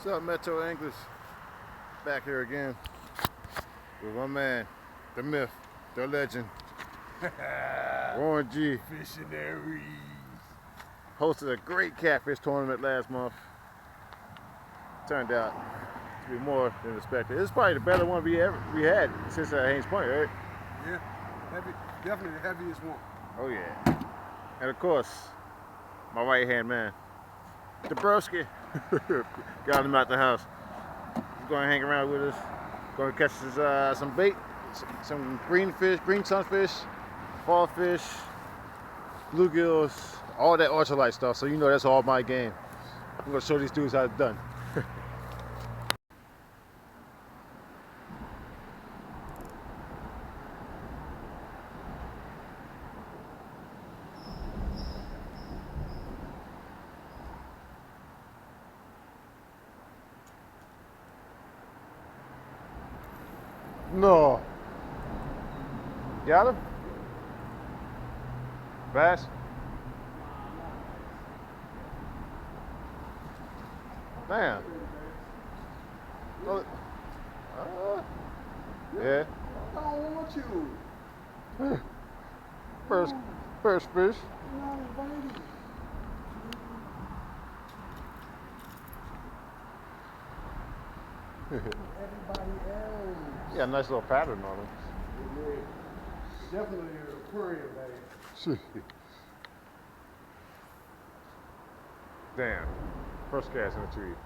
What's up, Metro English? Back here again with my man, the myth, the legend, Warren G. Missionaries. Hosted a great catfish tournament last month. Turned out to be more than expected. It's probably the better one we had since Haynes Point, right? Yeah, heavy, definitely the heaviest one. Oh yeah. And of course, my right hand man, the broski. Got him out the house. He's going to hang around with us. Going to catch us some bait, some green fish, green sunfish, fall fish, bluegills, all that ultralight stuff. So you know that's all my game. I'm going to show these dudes how it's done. No. Got him? Bass? Damn. Oh, yeah. I don't want you. First fish. I'm not invited. Everybody else. Yeah, nice little pattern on him. Definitely an aquarium bag. Damn. First cast in the tree.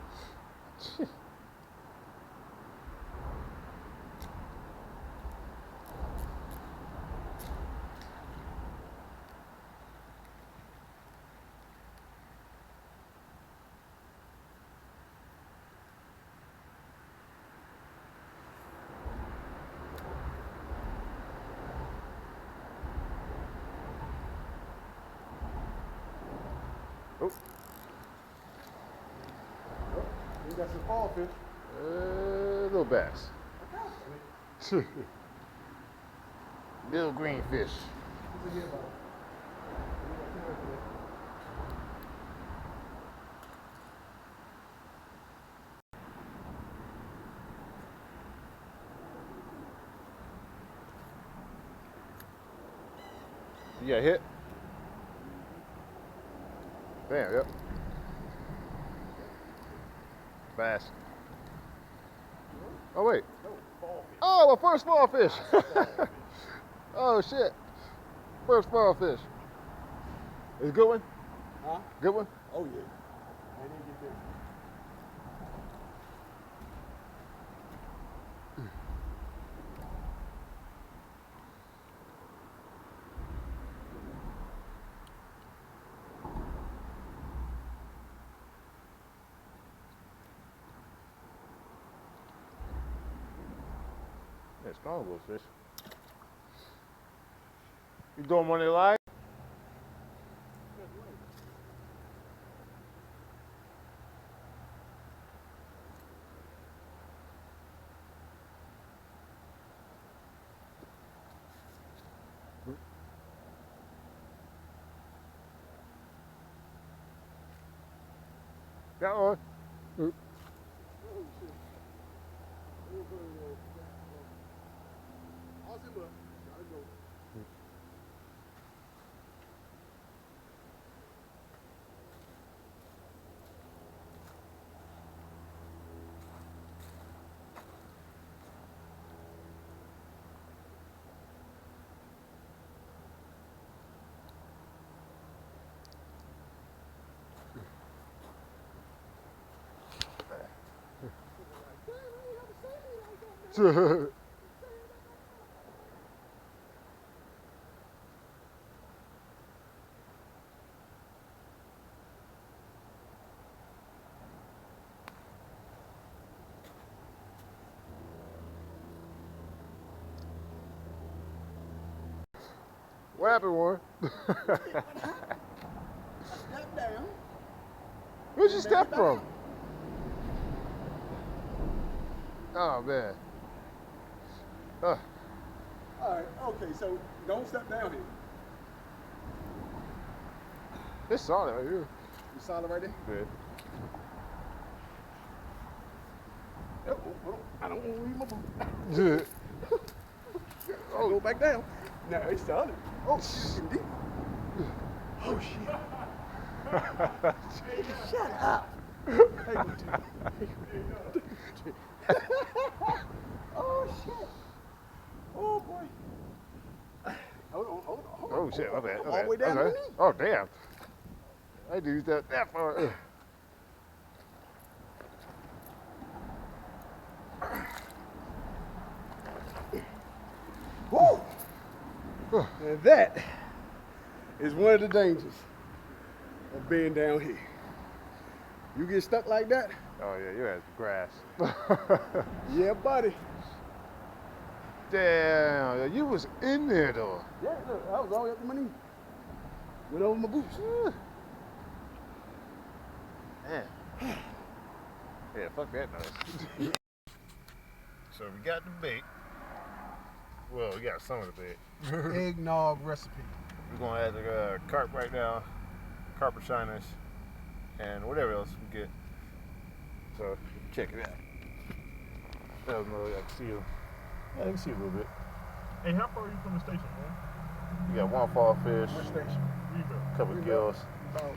Oh. We got some fall fish. Little bass. Little green fish. You got hit? Damn, yep. Bass. Oh, wait. Oh, my first fall fish. Oh, shit. First fall fish. Is it a good one? Huh? Good one? Oh, yeah. I didn't get this. Yeah, strong little fish. You doing one of the live? Got one. What happened, Warren? Stepped down. Where'd you step from? Oh, man. All right, okay, so don't step down here. It's solid right here. You solid right there? Good. I don't want to leave my boot. Oh. Go back down. Now it's solid. Oh, it's getting deep. Oh, shit. Shut up. Hey, oh, shit. Oh, boy. Hold on. Oh shit, my bad. All the way down to the knee. Oh damn. I had to use that far. Woo! And that is one of the dangers of being down here. You get stuck like that? Oh yeah, you had grass. Yeah, buddy. Damn, you was in there though. Yeah, look, I was all the way up to my knee. Went over my boots. Man. Yeah, fuck that noise. So we got the bait. Well, we got some of the bait. Eggnog recipe. We're gonna add the carp right now, carp shiners, and whatever else we get. So check it out. I don't know, I can see you. Yeah, I can see a little bit. Hey, how far are you from the station, man? You got one fall fish, What station? Rebuild. couple gills. About